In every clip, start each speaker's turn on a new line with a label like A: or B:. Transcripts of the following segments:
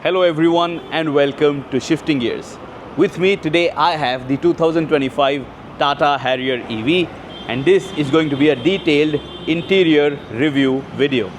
A: Hello everyone and welcome to Shifting Gears. With me today I have the 2025 Tata Harrier.EV and this is going to be a detailed interior review video.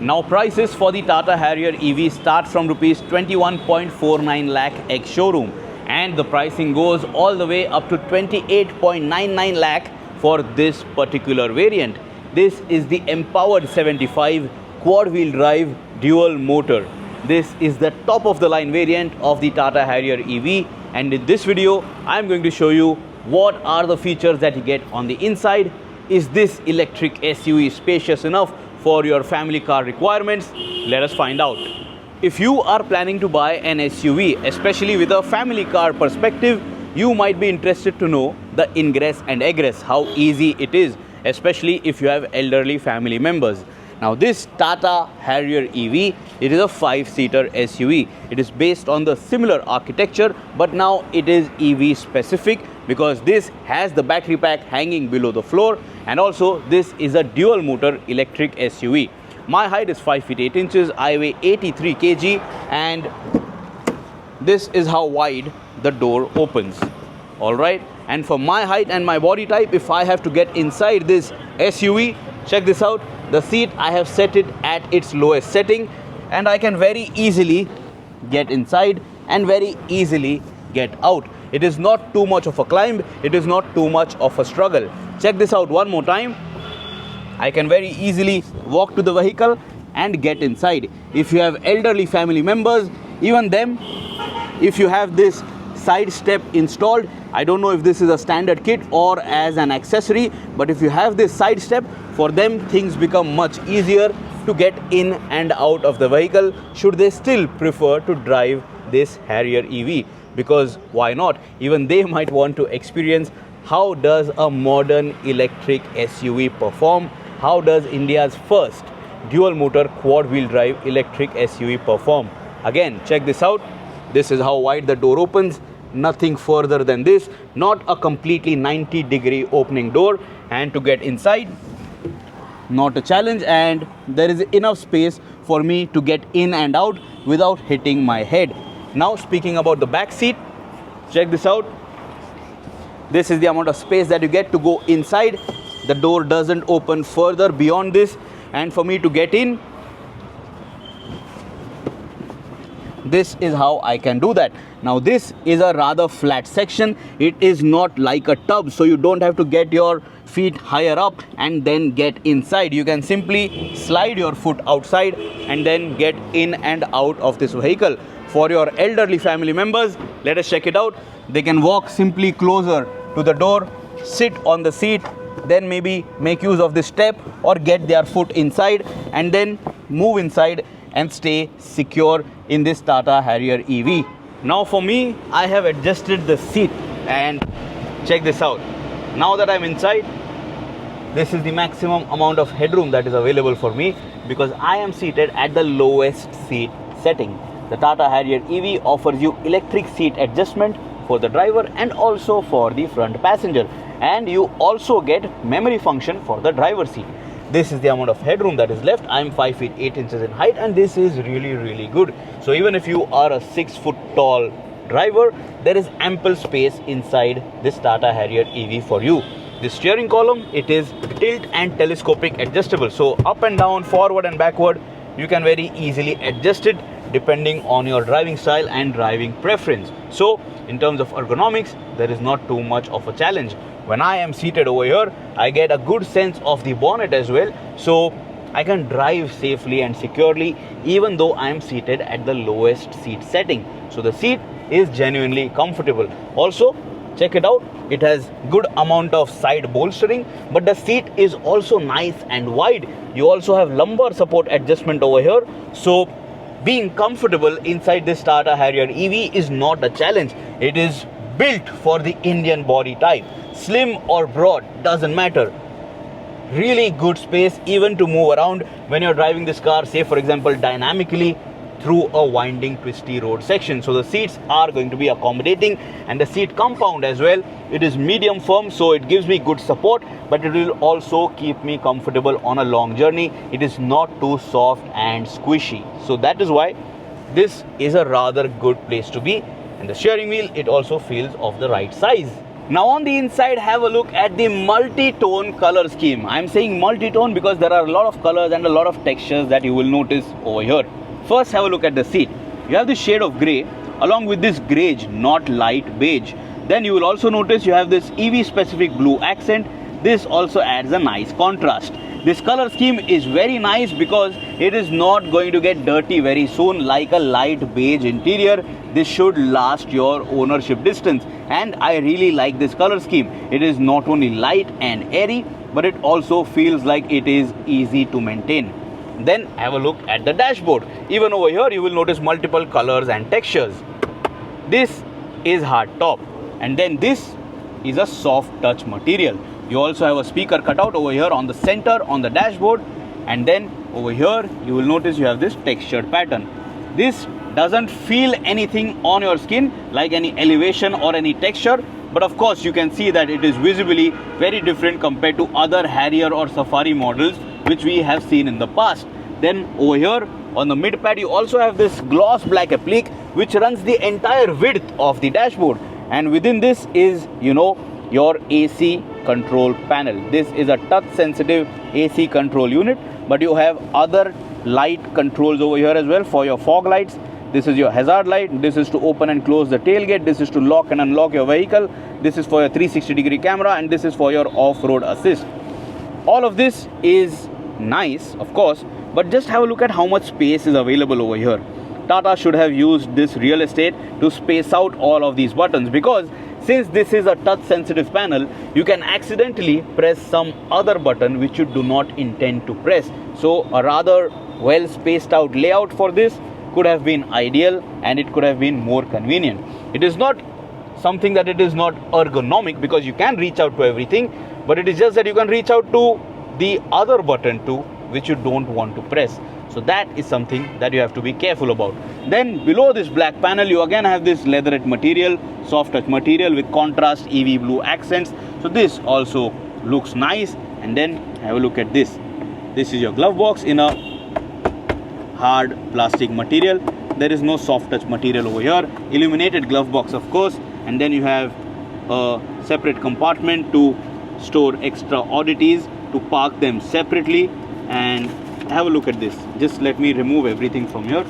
A: Now prices for the Tata Harrier.EV start from rupees 21.49 lakh ex showroom and the pricing goes all the way up to 28.99 lakh for this particular variant. This is the Empowered 75 quad wheel drive dual motor. This is the top of the line variant of the Tata Harrier.EV and in this video I am going to show you what are the features that you get on the inside. Is this electric SUV spacious enough for your family car requirements? Let us find out. If you are planning to buy an SUV, especially with a family car perspective, you might be interested to know the ingress and egress, how easy it is, especially if you have elderly family members. Now this Tata Harrier.EV, it is a 5-seater SUV. It is based on the similar architecture, but now it is EV specific because this has the battery pack hanging below the floor and also this is a dual motor electric SUV. My height is 5 feet 8 inches, I weigh 83 kg and this is how wide the door opens. Alright, and for my height and my body type, if I have to get inside this SUV, check this out. The seat, I have set it at its lowest setting and I can very easily get inside and very easily get out. It is not too much of a climb, it is not too much of a struggle. Check this out one more time. I can very easily walk to the vehicle and get inside. If you have elderly family members, even them, if you have this side step installed, I don't know if this is a standard kit or as an accessory, but if you have this side step, for them things become much easier to get in and out of the vehicle should they still prefer to drive this Harrier.EV, because why not? Even they might want to experience how does a modern electric SUV perform, how does India's first dual motor quad wheel drive electric SUV perform. Again, check this out. This is how wide the door opens. Nothing further than this, not a completely 90-degree opening door, and to get inside, not a challenge, and there is enough space for me to get in and out without hitting my head. Now speaking about the back seat, check this out. This is the amount of space that you get to go inside. The door doesn't open further beyond this, and for me to get in, this is how I can do that. Now this is a rather flat section. It is not like a tub, so you don't have to get your feet higher up and then get inside. You can simply slide your foot outside and then get in and out of this vehicle. For your elderly family members, let us check it out. They can walk simply closer to the door, sit on the seat, then maybe make use of this step or get their foot inside and then move inside and stay secure in this Tata Harrier.EV. Now for me, I have adjusted the seat and check this out. Now that I'm inside, this is the maximum amount of headroom that is available for me because I am seated at the lowest seat setting. The Tata Harrier.EV offers you electric seat adjustment for the driver and also for the front passenger, and you also get memory function for the driver's seat. This is the amount of headroom that is left. I'm 5 feet 8 inches in height and this is really good. So even if you are a 6 foot tall driver, there is ample space inside this Tata Harrier.EV for you. The steering column, it is tilt and telescopic adjustable. So up and down, forward and backward, you can very easily adjust it depending on your driving style and driving preference. So in terms of ergonomics, there is not too much of a challenge. When I am seated over here, I get a good sense of the bonnet as well, so I can drive safely and securely even though I am seated at the lowest seat setting. So the seat is genuinely comfortable. Also, check it out. It has good amount of side bolstering, but the seat is also nice and wide. You also have lumbar support adjustment over here, so being comfortable inside this Tata Harrier EV is not a challenge. It is built for the Indian body type. Slim or broad, doesn't matter. Really good space even to move around when you're driving this car, say for example dynamically through a winding twisty road section. So the seats are going to be accommodating, and the seat compound as well, it is medium firm, so it gives me good support, but it will also keep me comfortable on a long journey. It is not too soft and squishy, so that is why this is a rather good place to be. And the steering wheel, it also feels of the right size. Now on the inside, have a look at the multi-tone color scheme. I'm saying multi-tone because there are a lot of colors and a lot of textures that you will notice over here. First, have a look at the seat. You have this shade of grey along with this greige, not light beige. Then you will also notice you have this EV specific blue accent. This also adds a nice contrast. This color scheme is very nice because it is not going to get dirty very soon like a light beige interior. This should last your ownership distance, and I really like this color scheme. It is not only light and airy, but it also feels like it is easy to maintain. Then have a look at the dashboard. Even over here you will notice multiple colors and textures. This is hard top, and then this is a soft touch material. You also have a speaker cutout over here on the center on the dashboard, and then over here you will notice you have this textured pattern. This doesn't feel anything on your skin like any elevation or any texture, but of course you can see that it is visibly very different compared to other Harrier or Safari models which we have seen in the past. Then over here on the mid pad you also have this gloss black applique which runs the entire width of the dashboard, and within this is your AC control panel. This is a touch sensitive AC control unit, but you have other light controls over here as well for your fog lights. This is your hazard light. This is to open and close the tailgate. This is to lock and unlock your vehicle. This is for your 360-degree camera, and this is for your off-road assist. All of this is nice, of course, but just have a look at how much space is available over here. Tata should have used this real estate to space out all of these buttons, because since this is a touch sensitive panel, you can accidentally press some other button which you do not intend to press. So a rather well spaced out layout for this could have been ideal, and it could have been more convenient. It is not something that it is not ergonomic, because you can reach out to everything, but it is just that you can reach out to the other button too which you don't want to press. So that is something that you have to be careful about. Then below this black panel you again have this leatherette material, soft touch material with contrast EV blue accents. So this also looks nice. And then have a look at this. This is your glove box in a hard plastic material. There is no soft touch material over here. Illuminated glove box, of course. And then you have a separate compartment to store extra oddities, to park them separately. And have a look at this. Just let me remove everything from here.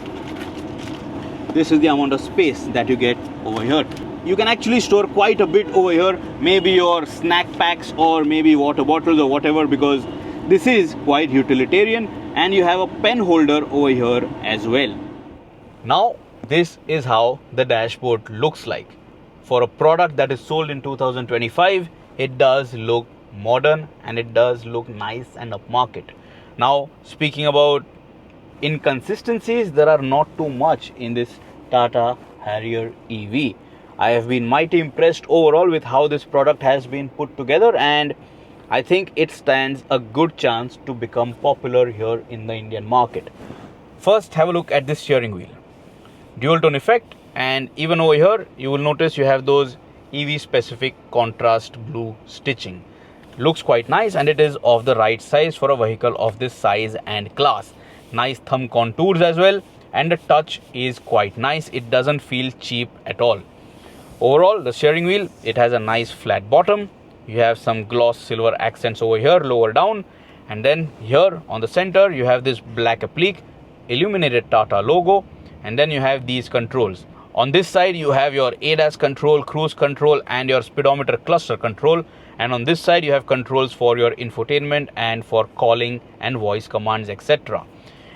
A: This is the amount of space that you get over here. You can actually store quite a bit over here, maybe your snack packs or maybe water bottles or whatever, because this is quite utilitarian. And you have a pen holder over here as well. Now this is how the dashboard looks like. For a product that is sold in 2025, it does look modern and it does look nice and upmarket. Now, speaking about inconsistencies, there are not too much in this Tata Harrier EV. I have been mighty impressed overall with how this product has been put together, and I think it stands a good chance to become popular here in the Indian market. First, have a look at this steering wheel. Dual tone effect, and even over here you will notice you have those EV specific contrast blue stitching. Looks quite nice, and it is of the right size for a vehicle of this size and class. Nice thumb contours as well, and the touch is quite nice. It doesn't feel cheap at all. Overall, the steering wheel, it has a nice flat bottom. You have some gloss silver accents over here lower down, and then here on the center you have this black applique, illuminated Tata logo, and then you have these controls. On this side you have your ADAS control, cruise control, and your speedometer cluster control. And on this side you have controls for your infotainment and for calling and voice commands, etc.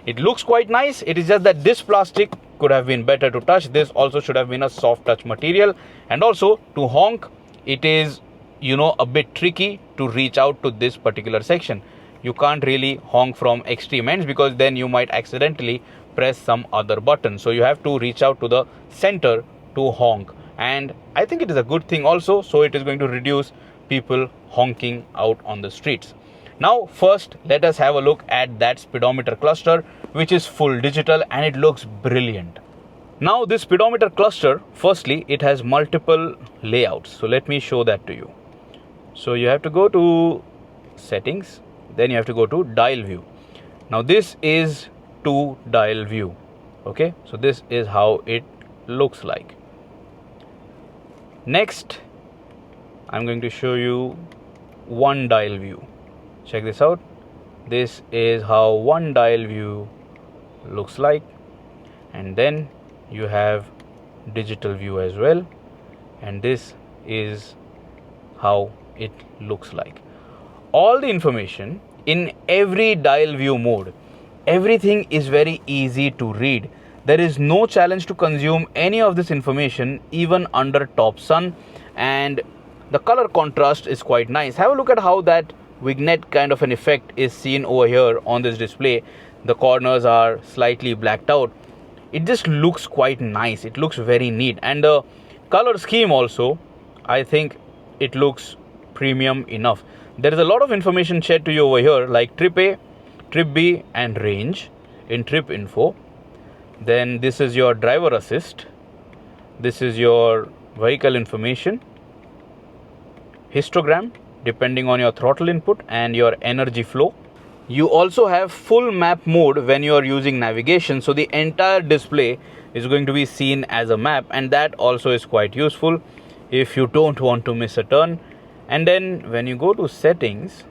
A: It looks quite nice. It is just that this plastic could have been better to touch. This also should have been a soft touch material. And also to honk, it is, a bit tricky to reach out to this particular section. You can't really honk from extreme ends because then you might accidentally press some other button. So you have to reach out to the center to honk, and I think it is a good thing also. So it is going to reduce people honking out on the streets. Now first, let us have a look at that speedometer cluster, which is full digital and it looks brilliant. Now this speedometer cluster, firstly, it has multiple layouts. So let me show that to you. So you have to go to settings, then you have to go to dial view. Now this is to dial view. Okay, so this is how it looks like. Next, I'm going to show you one dial view. Check this out. This is how one dial view looks like, and then you have digital view as well, and this is how it looks like. All the information in every dial view mode, everything is very easy to read. There is no challenge to consume any of this information even under top sun, and the color contrast is quite nice. Have a look at how that vignette kind of an effect is seen over here on this display. The corners are slightly blacked out. It just looks quite nice. It looks very neat, and the color scheme also, I think it looks premium enough. There is a lot of information shared to you over here, like trip A, trip B and range in trip info. Then this is your driver assist, this is your vehicle information, histogram depending on your throttle input, and your energy flow. You also have full map mode when you are using navigation, so the entire display is going to be seen as a map, and that also is quite useful if you don't want to miss a turn. And then when you go to settings,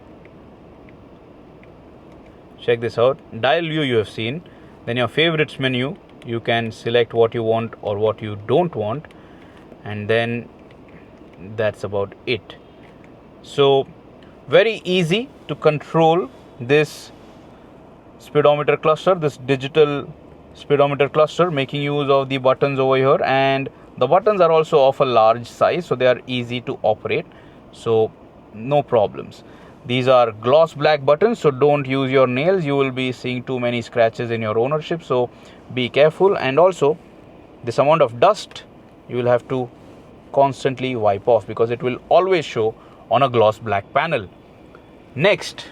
A: check this out, dial view you have seen, then your favorites menu, you can select what you want or what you don't want, and then that's about it. So very easy to control this speedometer cluster, this digital speedometer cluster, making use of the buttons over here, and the buttons are also of a large size, so they are easy to operate, so no problems. These are gloss black buttons, so don't use your nails. You will be seeing too many scratches in your ownership, so be careful. And also this amount of dust you will have to constantly wipe off because it will always show on a gloss black panel. Next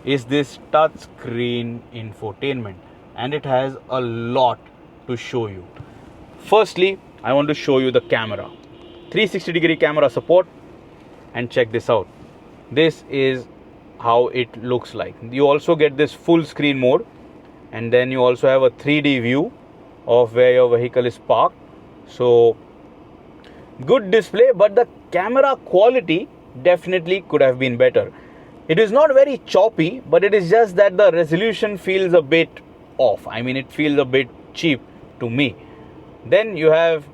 A: is this touch screen infotainment, and it has a lot to show you. Firstly, I want to show you the camera, 360-degree camera support, and check this out. This is how it looks like. You also get this full screen mode, and then you also have a 3D view of where your vehicle is parked. So good display, but the camera quality definitely could have been better. It is not very choppy, but it is just that the resolution feels a bit off. I mean, it feels a bit cheap to me. Then you have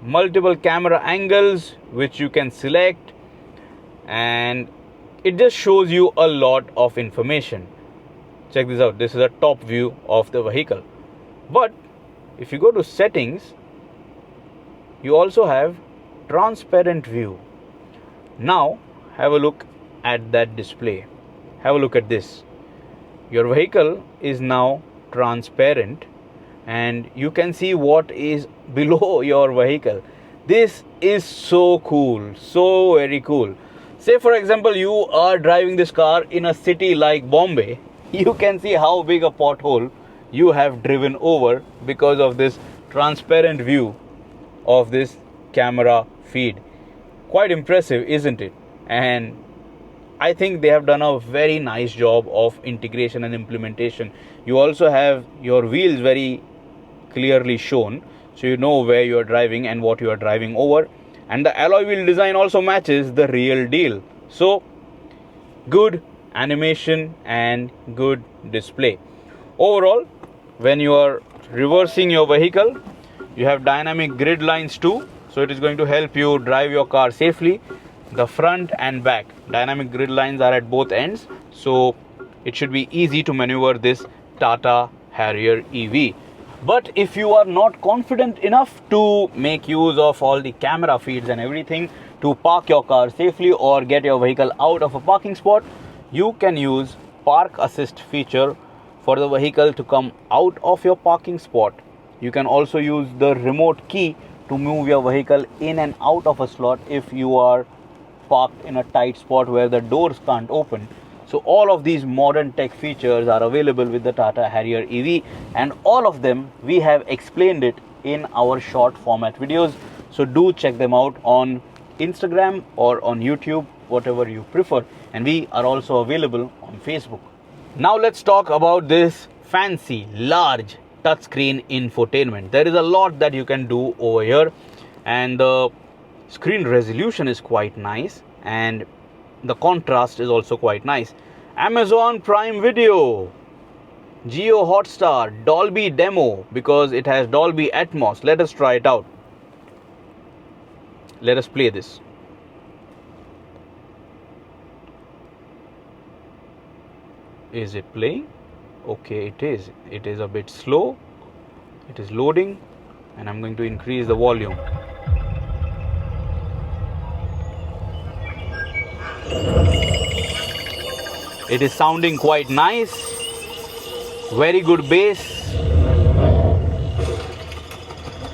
A: multiple camera angles which you can select, and it just shows you a lot of information. Check this out. This is a top view of the vehicle. But if you go to settings, you also have transparent view. Now have a look at that display. Have a look at this. Your vehicle is now transparent, and you can see what is below your vehicle. This is so cool, so very cool. Say for example, you are driving this car in a city like Bombay. You can see how big a pothole you have driven over because of this transparent view of this camera feed. Quite impressive, isn't it? And I think they have done a very nice job of integration and implementation. You also have your wheels very clearly shown, so you know where you are driving and what you are driving over. And the alloy wheel design also matches the real deal. So good animation and good display. Overall, when you are reversing your vehicle, you have dynamic grid lines too, so it is going to help you drive your car safely. The front and back dynamic grid lines are at both ends, so it should be easy to maneuver this Tata Harrier.EV. But if you are not confident enough to make use of all the camera feeds and everything, To park your car safely or get your vehicle out of a parking spot, you can use Park Assist feature for the vehicle to come out of your parking spot. You can also use the remote key to move your vehicle in and out of a slot if you are parked in a tight spot where the doors can't open. So all of these modern tech features are available with the Tata Harrier EV, and all of them we have explained it in our short format videos. So do check them out on Instagram or on YouTube, whatever you prefer. And we are also available on Facebook. Now let's talk about this fancy, large touchscreen infotainment. There is a lot that you can do over here, and the screen resolution is quite nice, and the contrast is also quite nice. Amazon Prime Video, Geo Hotstar, Dolby Demo, because it has Dolby Atmos. Let us try it out. Let us play this. Is it playing? Okay, it is. It is a bit slow. It is loading, and I'm going to increase the volume. It is sounding quite nice. Very good bass.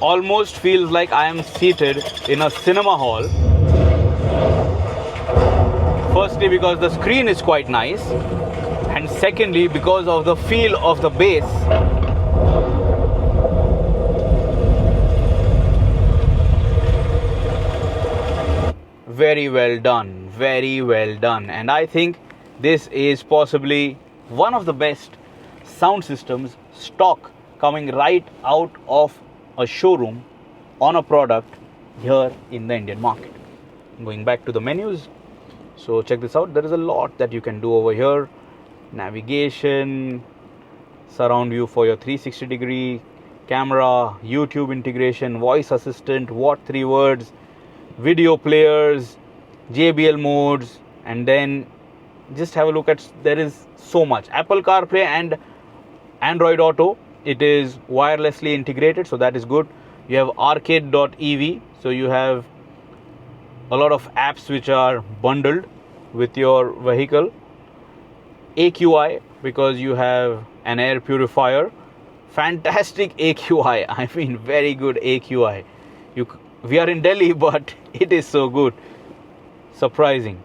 A: Almost feels like I am seated in a cinema hall. Firstly, because the screen is quite nice, and secondly, because of the feel of the bass. Very well done, very well done. And I think this is possibly one of the best sound systems stock coming right out of a showroom on a product here in the Indian market. Going back to the menus, so check this out. There is a lot that you can do over here. Navigation, surround view for your 360-degree camera, YouTube integration, voice assistant, what 3 words, video players, JBL modes, and then just have a look at, there is so much. Apple CarPlay and Android Auto, it is wirelessly integrated, so that is good. You have Arcade.EV, so you have a lot of apps which are bundled with your vehicle. AQI, because you have an air purifier. Fantastic AQI, I mean very good AQI. We are in Delhi, but it is so good. Surprising.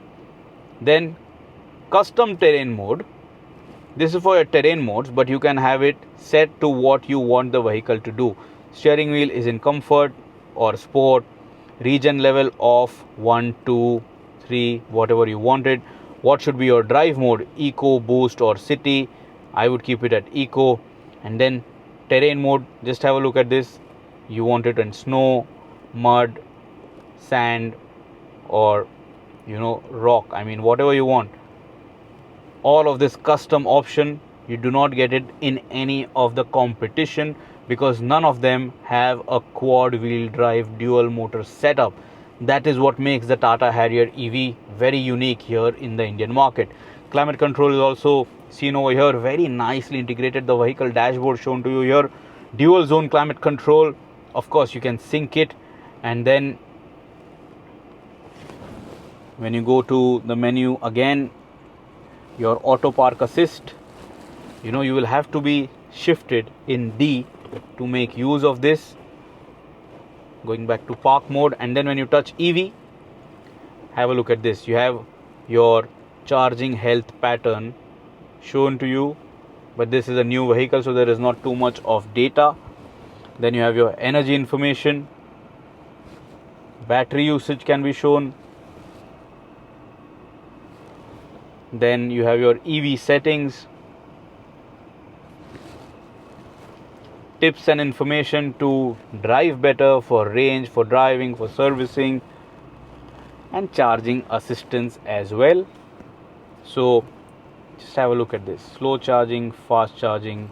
A: Then custom terrain mode. This is for your terrain modes, but you can have it set to what you want the vehicle to do. Steering wheel is in comfort or sport. Region level of 1, 2, 3, whatever you wanted. What should be your drive mode? Eco, boost, or city? I would keep it at eco. And then terrain mode, just have a look at this. You want it in snow, mud, sand, or rock. I mean, whatever you want. All of this custom option, you do not get it in any of the competition, because none of them have a quad wheel drive dual motor setup. That is what makes the Tata Harrier EV very unique here in the Indian market. Climate control is also seen over here, very nicely integrated. The vehicle dashboard shown to you here. Dual zone climate control. Of course, you can sync it, and then when you go to the menu again, your auto park assist, you will have to be shifted in D to make use of this. Going back to park mode, and then when you touch EV, have a look at this. You have your charging health pattern shown to you, but this is a new vehicle, so there is not too much of data. Then you have your energy information, battery usage can be shown. Then you have your EV settings, tips and information to drive better, for range, for driving, for servicing, and charging assistance as well. So just have a look at this. Slow charging, fast charging.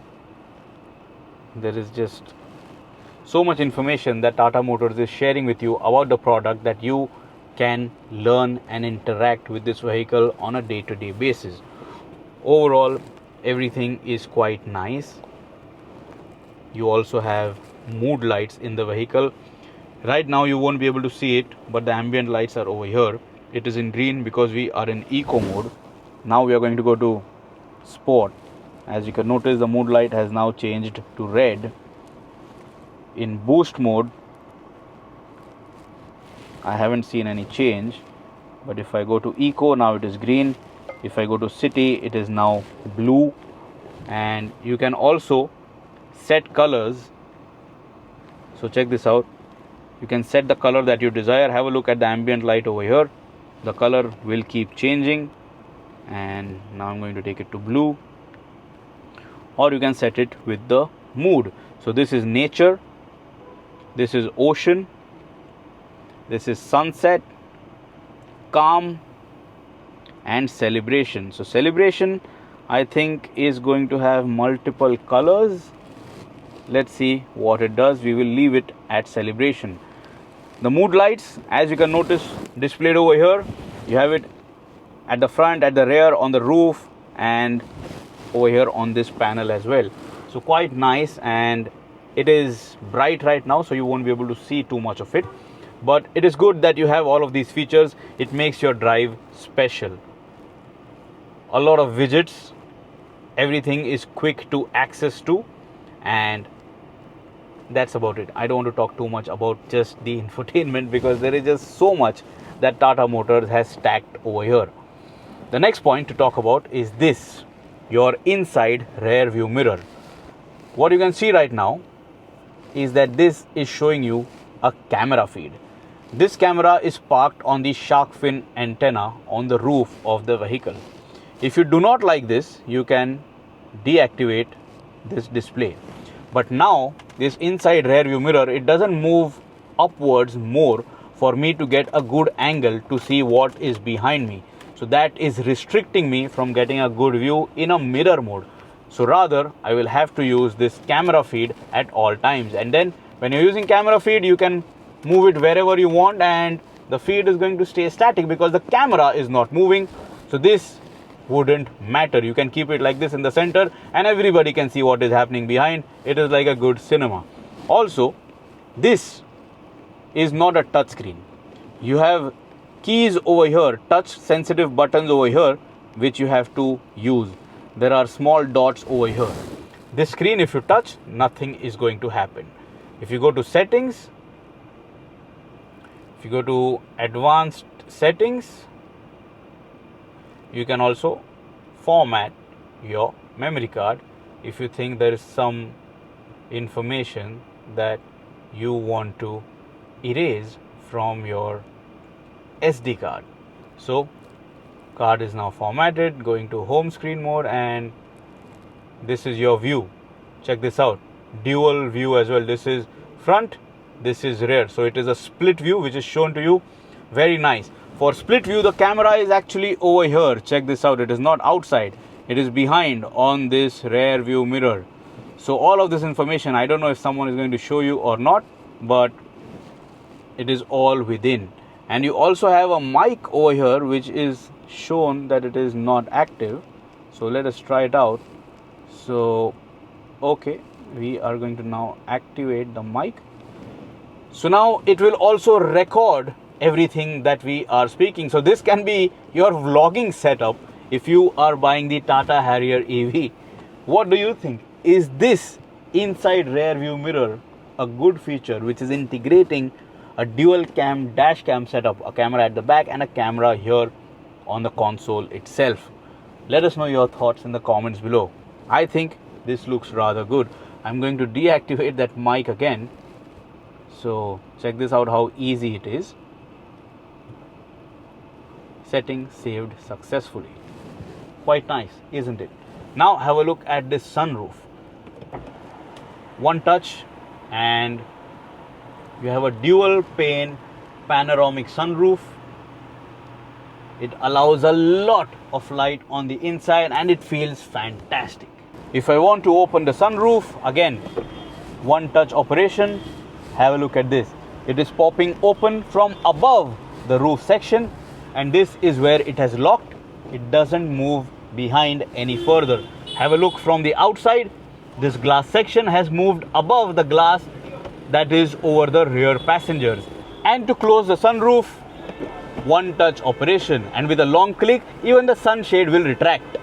A: There is just so much information that Tata Motors is sharing with you about the product that you can learn and interact with this vehicle on a day-to-day basis. Overall, everything is quite nice. You also have mood lights in the vehicle. Right now you won't be able to see it, but the ambient lights are over here. It is in green because we are in eco mode. Now we are going to go to sport. As you can notice, the mood light has now changed to red. In boost mode, I haven't seen any change, but if I go to eco, now it is green. If I go to city, it is now blue. And you can also set colors. So check this out. You can set the color that you desire. Have a look at the ambient light over here. The color will keep changing, and now I'm going to take it to blue. Or you can set it with the mood. So this is nature, this is ocean, this is sunset, calm, and celebration. So celebration, I think, is going to have multiple colors. Let's see what it does. We will leave it at celebration. The mood lights, as you can notice, displayed over here. You have it at the front, at the rear, on the roof, and over here on this panel as well. So quite nice, and it is bright right now, so you won't be able to see too much of it. But it is good that you have all of these features. It makes your drive special. A lot of widgets, everything is quick to access to, and that's about it. I don't want to talk too much about just the infotainment because there is just so much that Tata Motors has stacked over here. The next point to talk about is this, your inside rear view mirror. What you can see right now is that this is showing you a camera feed. This camera is parked on the shark fin antenna on the roof of the vehicle. If you do not like this, you can deactivate this display. But now this inside rear view mirror, it doesn't move upwards more for me to get a good angle to see what is behind me. So that is restricting me from getting a good view in a mirror mode. So rather, I will have to use this camera feed at all times. And then when you're using camera feed, you can move it wherever you want, and the feed is going to stay static because the camera is not moving. So this wouldn't matter. You can keep it like this in the center and everybody can see what is happening behind. It is like a good cinema. Also, this is not a touch screen. You have keys over here, touch sensitive buttons over here, which you have to use. There are small dots over here. This screen, if you touch, nothing is going to happen. If you go to settings, if you go to advanced settings, you can also format your memory card if you think there is some information that you want to erase from your SD card. So card is now formatted, going to home screen mode, and this is your view. Check this out, dual view as well. This is front, this is rear, so it is a split view which is shown to you. Very nice. For split view, the camera is actually over here. Check this out, it is not outside, it is behind on this rear view mirror. So all of this information, I don't know if someone is going to show you or not, but it is all within. And you also have a mic over here which is shown that it is not active. So let us try it out. So okay, we are going to now activate the mic. So now it will also record everything that we are speaking. So this can be your vlogging setup if you are buying the Tata Harrier.EV. What do you think? Is this inside rear view mirror a good feature which is integrating a dual cam dash cam setup, a camera at the back and a camera here on the console itself? Let us know your thoughts in the comments below. I think this looks rather good. I'm going to deactivate that mic again. So check this out, how easy it is. Setting saved successfully. Quite nice, isn't it? Now have a look at this sunroof. One touch and you have a dual pane panoramic sunroof. It allows a lot of light on the inside and it feels fantastic. If I want to open the sunroof, again, one touch operation. Have a look at this. It is popping open from above the roof section, and this is where it has locked. It doesn't move behind any further. Have a look from the outside. This glass section has moved above the glass that is over the rear passengers. And to close the sunroof, one touch operation, and with a long click even the sunshade will retract.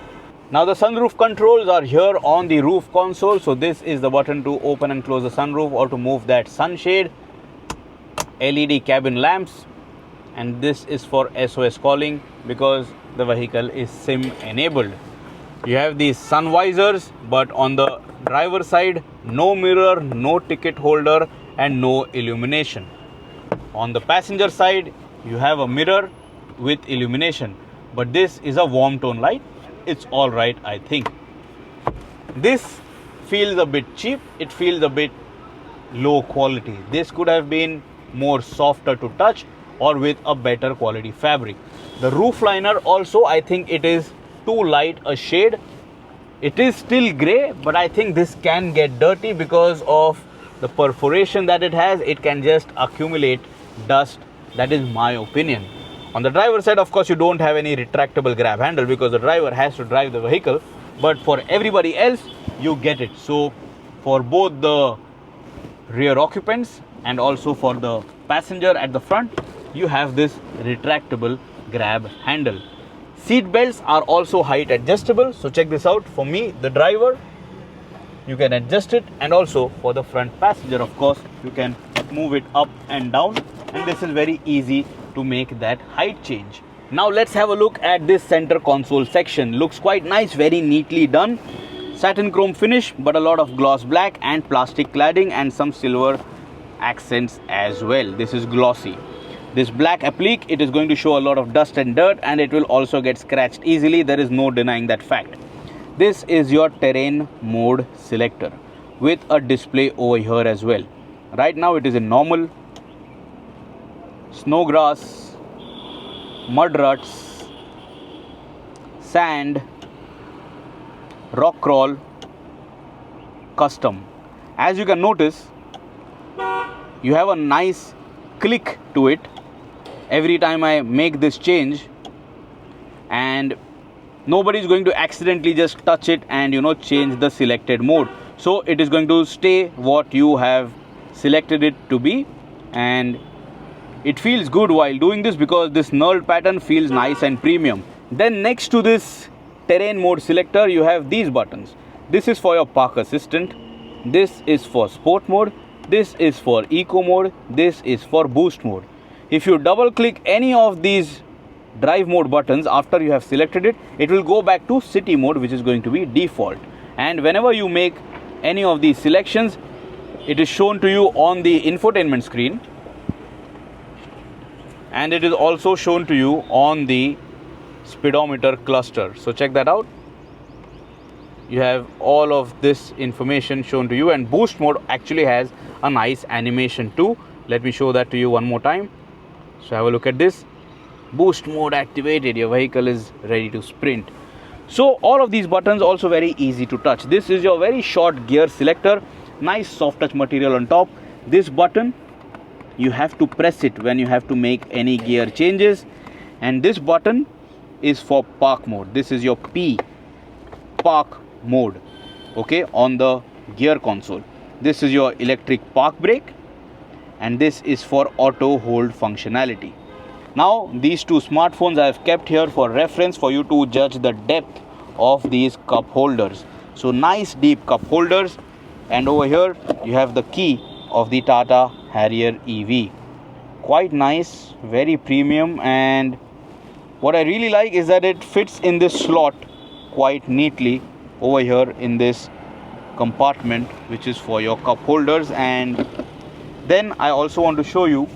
A: Now the sunroof controls are here on the roof console. So this is the button to open and close the sunroof or to move that sunshade. LED cabin lamps, and this is for SOS calling because the vehicle is SIM enabled. You have these sun visors, but on the driver side, no mirror, no ticket holder and no illumination. On the passenger side, you have a mirror with illumination, but this is a warm tone light. It's alright, I think. This feels a bit cheap. It feels a bit low quality. This could have been more softer to touch or with a better quality fabric. The roof liner also, I think it is too light a shade. It is still grey, but I think this can get dirty because of the perforation that it has. It can just accumulate dust. That is my opinion. On the driver's side, of course, you don't have any retractable grab handle because the driver has to drive the vehicle, but for everybody else you get it. So for both the rear occupants and also for the passenger at the front, you have this retractable grab handle. Seat belts are also height adjustable. So check this out. For me, the driver, you can adjust it, and also for the front passenger, of course, you can move it up and down, and this is very easy to make that height change. Now let's have a look at this center console section. Looks quite nice, very neatly done. Satin chrome finish, but a lot of gloss black and plastic cladding and some silver accents as well. This is glossy. This black applique, it is going to show a lot of dust and dirt, and it will also get scratched easily. There is no denying that fact. This is your terrain mode selector with a display over here as well. Right now it is in normal, snow grass, mud ruts, sand, rock crawl, custom. As you can notice, you have a nice click to it every time I make this change, and nobody is going to accidentally just touch it and change the selected mode. So it is going to stay what you have selected it to be, and it feels good while doing this because this knurled pattern feels nice and premium. Then next to this terrain mode selector, you have these buttons. This is for your park assistant, this is for sport mode, this is for eco mode, this is for boost mode. If you double click any of these drive mode buttons after you have selected it, it will go back to city mode, which is going to be default. And whenever you make any of these selections, it is shown to you on the infotainment screen, and it is also shown to you on the speedometer cluster. So check that out. You have all of this information shown to you, and boost mode actually has a nice animation too. Let me show that to you one more time. So have a look at this. Boost mode activated, your vehicle is ready to sprint. So all of these buttons also very easy to touch. This is your very short gear selector, nice soft touch material on top. This button, you have to press it when you have to make any gear changes, and this button is for park mode. This is your P, park mode, okay, on the gear console. This is your electric park brake, and this is for auto hold functionality. Now these two smartphones I have kept here for reference for you to judge the depth of these cup holders. So nice deep cup holders, and over here you have the key of the Tata Harrier.EV. Quite nice, very premium, and what I really like is that it fits in this slot quite neatly over here in this compartment, which is for your cup holders. And then I also want to show you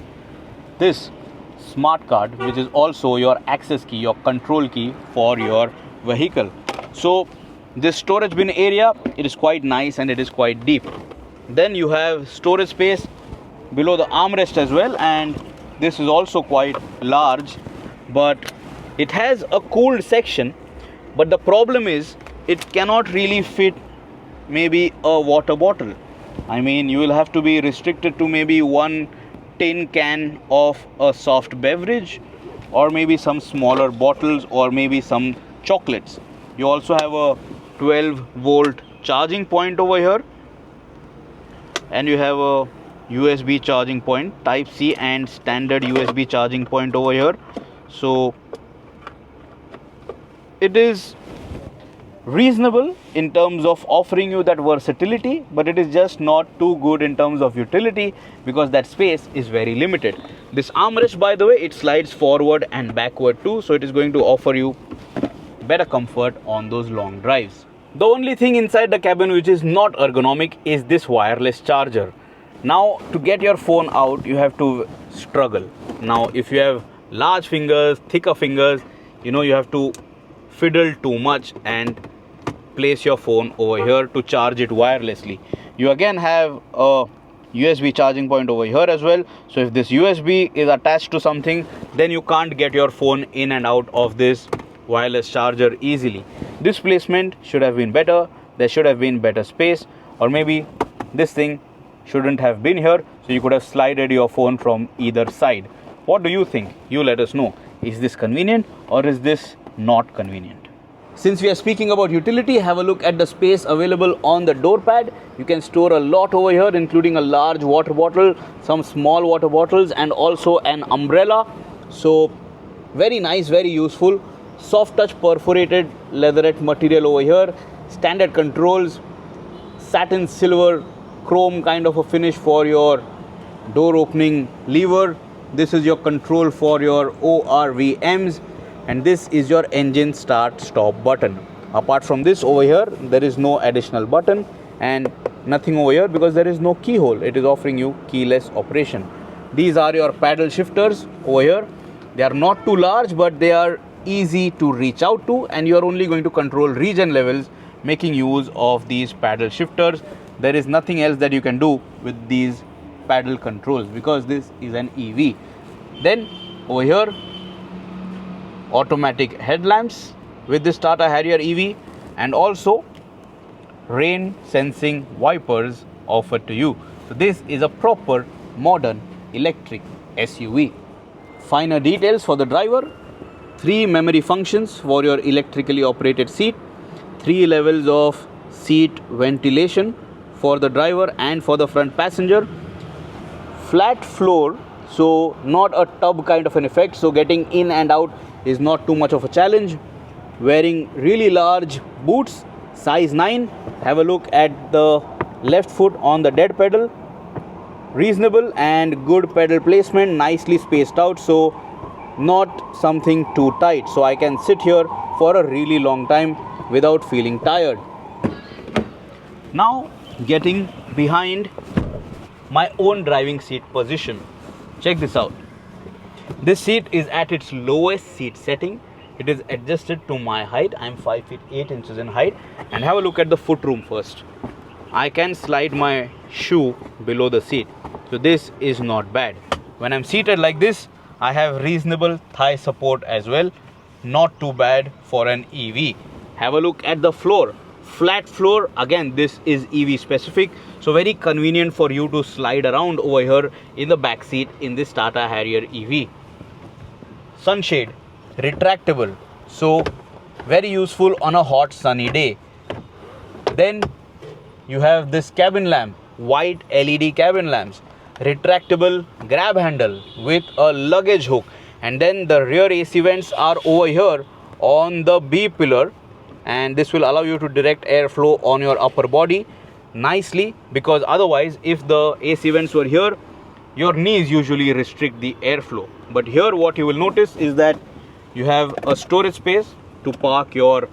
A: this smart card, which is also your access key, your control key for your vehicle. So this storage bin area, it is quite nice and it is quite deep. Then you have storage space below the armrest as well, and this is also quite large, but it has a cooled section. But the problem is it cannot really fit maybe a water bottle. I mean, you will have to be restricted to maybe one tin can of a soft beverage, or maybe some smaller bottles, or maybe some chocolates. You also have a 12-volt charging point over here, and you have a USB charging point, type C and standard USB charging point over here. So it is reasonable in terms of offering you that versatility, but it is just not too good in terms of utility because that space is very limited. This armrest, by the way, it slides forward and backward too, so it is going to offer you better comfort on those long drives. The only thing inside the cabin which is not ergonomic is this wireless charger. Now to get your phone out, you have to struggle. Now if you have large fingers, thicker fingers, you have to fiddle too much and place your phone over here to charge it wirelessly. You again have a USB charging point over here as well. So if this USB is attached to something, then you can't get your phone in and out of this wireless charger easily. This placement should have been better. There should have been better space, or maybe this thing shouldn't have been here, so you could have slided your phone from either side. What do you think? You let us know. Is this convenient or is this not convenient? Since we are speaking about utility, have a look at the space available on the door pad. You can store a lot over here, including a large water bottle, some small water bottles, and also an umbrella. So very nice, very useful. Soft touch perforated leatherette material over here. Standard controls, satin silver chrome kind of a finish for your door opening lever. This is your control for your ORVMs, and this is your engine start stop button. Apart from this, over here there is no additional button and nothing over here because there is no keyhole. It is offering you keyless operation. These are your paddle shifters over here. They are not too large, but they are easy to reach out to, and you are only going to control regen levels making use of these paddle shifters. There is nothing else that you can do with these paddle controls because this is an EV. Then over here, automatic headlamps with this Tata Harrier.EV, and also rain sensing wipers offered to you. So this is a proper modern electric SUV. Finer details for the driver: 3 memory functions for your electrically operated seat, 3 levels of seat ventilation for the driver and for the front passenger, flat floor, so not a tub kind of an effect, so getting in and out is not too much of a challenge. Wearing really large boots, size 9. Have a look at the left foot on the dead pedal. Reasonable and good pedal placement, nicely spaced out, so not something too tight, so I can sit here for a really long time without feeling tired. Now getting behind my own driving seat position. Check this out. This seat is at its lowest seat setting. It is adjusted to my height. I am 5 feet 8 inches in height. And have a look at the foot room first. I can slide my shoe below the seat, so this is not bad. When I'm seated like this, I have reasonable thigh support as well. Not too bad for an EV. Have a look at the floor. Flat floor. Again, this is EV specific, so very convenient for you to slide around over here in the back seat in this Tata Harrier.EV. Sunshade, retractable, so very useful on a hot sunny day. Then you have this cabin lamp, white LED cabin lamps, retractable grab handle with a luggage hook, and then the rear AC vents are over here on the B pillar, and this will allow you to direct airflow on your upper body nicely, because otherwise if the AC vents were here, your knees usually restrict the airflow. But here what you will notice is that you have a storage space to park your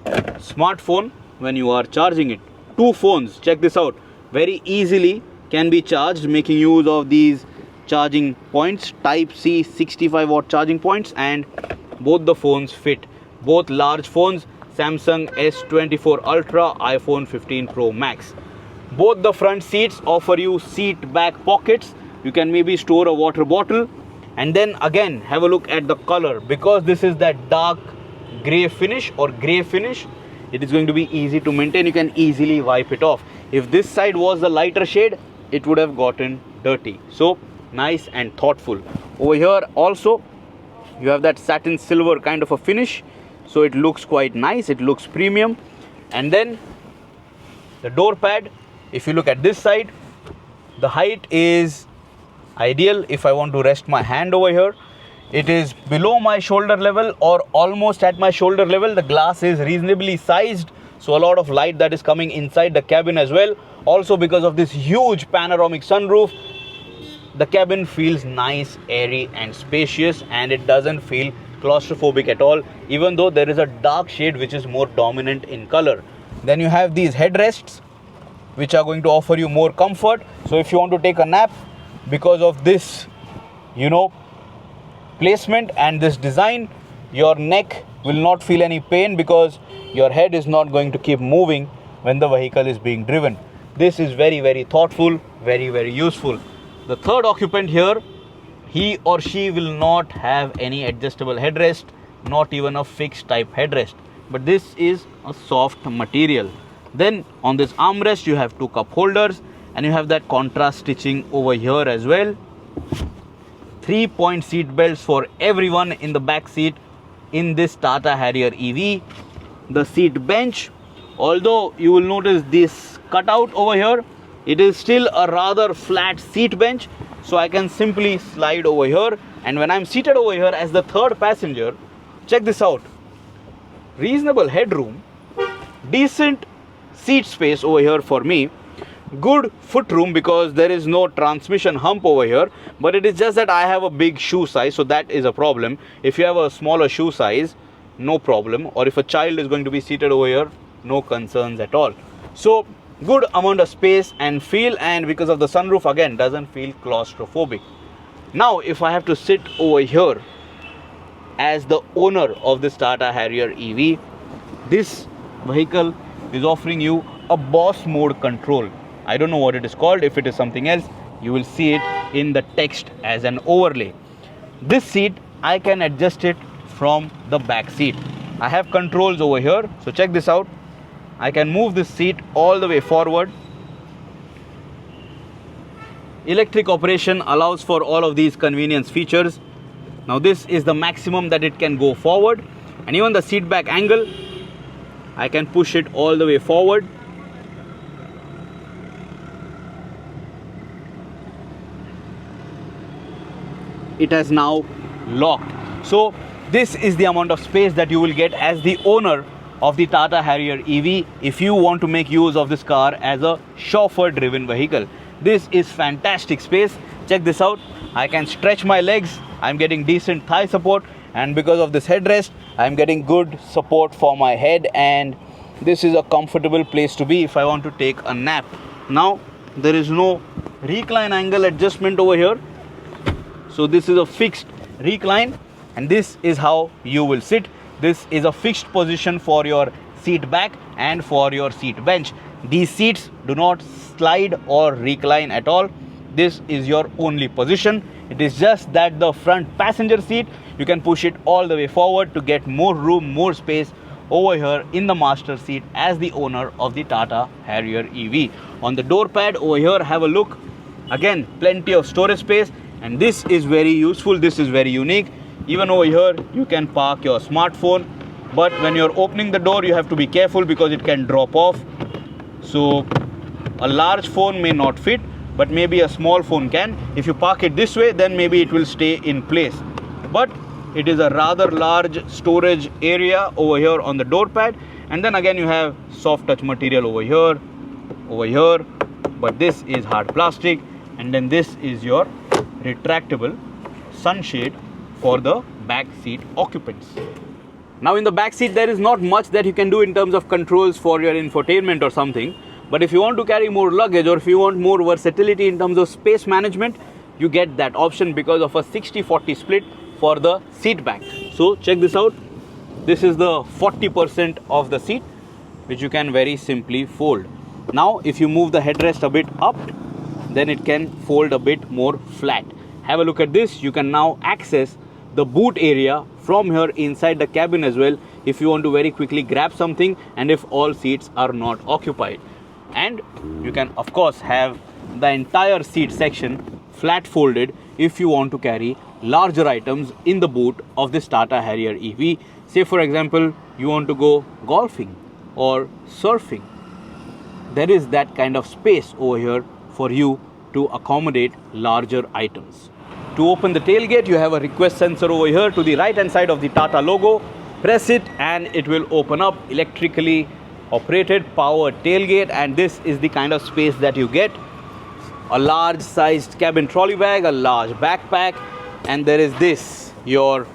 A: smartphone when you are charging it. 2 phones, check this out, very easily can be charged making use of these charging points, type C 65 watt charging points, and both the phones fit. Both large phones, Samsung S24 Ultra, iPhone 15 Pro Max. Both the front seats offer you seat back pockets. You can maybe store a water bottle. And then again, have a look at the color. Because this is that dark gray finish or gray finish, it is going to be easy to maintain. You can easily wipe it off. If this side was the lighter shade, it would have gotten dirty. So nice and thoughtful. Over here also, you have that satin silver kind of a finish, so it looks quite nice, it looks premium. And then the door pad, if you look at this side, The height is ideal if I want to rest my hand over here. It is below my shoulder level or almost at my shoulder level. The glass is reasonably sized, so a lot of light that is coming inside the cabin as well. Also, because of this huge panoramic sunroof, the cabin feels nice, airy and spacious, and it doesn't feel claustrophobic at all, even though there is a dark shade which is more dominant in color. Then you have these headrests which are going to offer you more comfort. So if you want to take a nap, because of this placement and this design, your neck will not feel any pain because your head is not going to keep moving when the vehicle is being driven. This is very, very thoughtful, very, very useful. The third occupant here, he or she will not have any adjustable headrest, not even a fixed type headrest, but this is a soft material. Then on this armrest you have two cup holders, and you have that contrast stitching over here as well. 3-point seat belts for everyone in the back seat in this Tata Harrier EV. The seat bench, although you will notice this cutout over here, it is still a rather flat seat bench, so I can simply slide over here, and when I'm seated over here as the third passenger, check this out. Reasonable headroom, decent seat space over here for me, good footroom because there is no transmission hump over here, but it is just that I have a big shoe size, so that is a problem. If you have a smaller shoe size, no problem, or if a child is going to be seated over here, no concerns at all. So good amount of space and feel, and because of the sunroof, again, doesn't feel claustrophobic. Now if I have to sit over here as the owner of this Tata Harrier EV, this vehicle is offering you a boss mode control. I don't know what it is called. If it is something else, you will see it in the text as an overlay. This seat, I can adjust it from the back seat. I have controls over here, so check this out. I can move this seat all the way forward. Electric operation allows for all of these convenience features. Now this is the maximum that it can go forward, and even the seat back angle, I can push it all the way forward. It has now locked. So this is the amount of space that you will get as the owner of the Tata Harrier EV if you want to make use of this car as a chauffeur driven vehicle. This is fantastic space. Check this out. I can stretch my legs. I'm getting decent thigh support, and because of this headrest, I'm getting good support for my head, and this is a comfortable place to be if I want to take a nap. Now there is no recline angle adjustment over here, so this is a fixed recline, and this is how you will sit. This is a fixed position for your seat back and for your seat bench. These seats do not slide or recline at all. This is your only position. It is just that the front passenger seat, you can push it all the way forward to get more room, more space over here in the master seat as the owner of the Tata Harrier EV. On the door pad over here, have a look. Again, plenty of storage space, and this is very useful. This is very unique. Even over here, you can park your smartphone, but when you're opening the door, you have to be careful because it can drop off. So a large phone may not fit, but maybe a small phone can. If you park it this way, then maybe it will stay in place. But it is a rather large storage area over here on the door pad, and then again you have soft touch material over here, but this is hard plastic, and then this is your retractable sunshade for the back seat occupants. Now in the back seat, there is not much that you can do in terms of controls for your infotainment or something, but if you want to carry more luggage or if you want more versatility in terms of space management, you get that option because of a 60-40 split for the seat back. So check this out. This is the 40% of the seat which you can very simply fold. Now if you move the headrest a bit up, then it can fold a bit more flat. Have a look at this. You can now access the boot area from here inside the cabin as well if you want to very quickly grab something and if all seats are not occupied. And you can of course have the entire seat section flat folded if you want to carry larger items in the boot of this Tata Harrier EV. Say for example, you want to go golfing or surfing. There is that kind of space over here for you to accommodate larger items. To open the tailgate, you have a request sensor over here to the right hand side of the Tata logo. Press it and it will open up. Electrically operated powered tailgate, and this is the kind of space that you get. A large sized cabin trolley bag, a large backpack, and there is this, your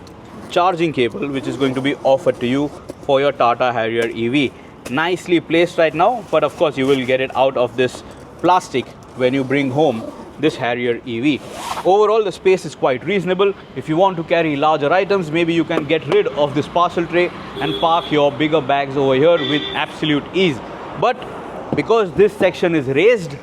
A: charging cable, which is going to be offered to you for your Tata Harrier.EV. Nicely placed right now, but of course you will get it out of this plastic when you bring home this Harrier.EV. Overall, the space is quite reasonable. If you want to carry larger items, maybe you can get rid of this parcel tray and park your bigger bags over here with absolute ease. But because this section is raised,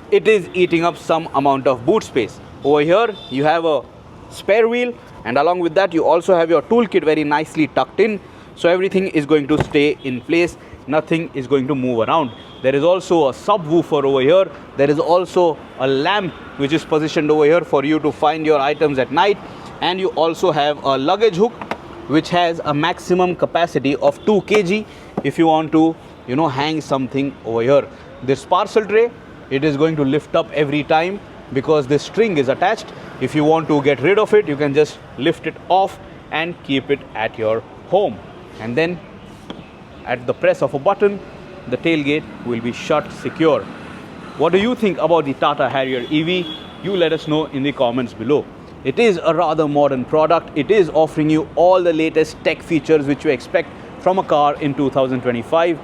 A: it is eating up some amount of boot space. Over here you have a spare wheel, and along with that you also have your toolkit very nicely tucked in, so everything is going to stay in place. Nothing is going to move around. There is also a subwoofer over here. There is also a lamp which is positioned over here for you to find your items at night, and you also have a luggage hook which has a maximum capacity of 2 kg if you want to hang something over here. This parcel tray, it is going to lift up every time because this string is attached. If you want to get rid of it, you can just lift it off and keep it at your home, and then at the press of a button, the tailgate will be shut secure. What do you think about the Tata Harrier.EV? You let us know in the comments below. It is a rather modern product. It is offering you all the latest tech features which you expect from a car in 2025.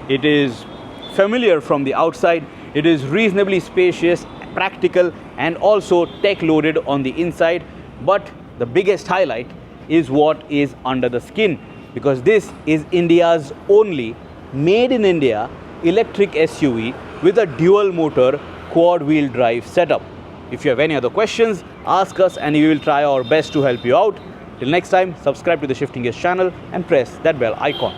A: It is familiar from the outside. It is reasonably spacious, practical, and also tech loaded on the inside. But the biggest highlight is what is under the skin, because this is India's only made in India electric SUV with a dual motor quad wheel drive setup. If you have any other questions, ask us and we will try our best to help you out. Till next time, subscribe to the Shifting Gears channel and press that bell icon.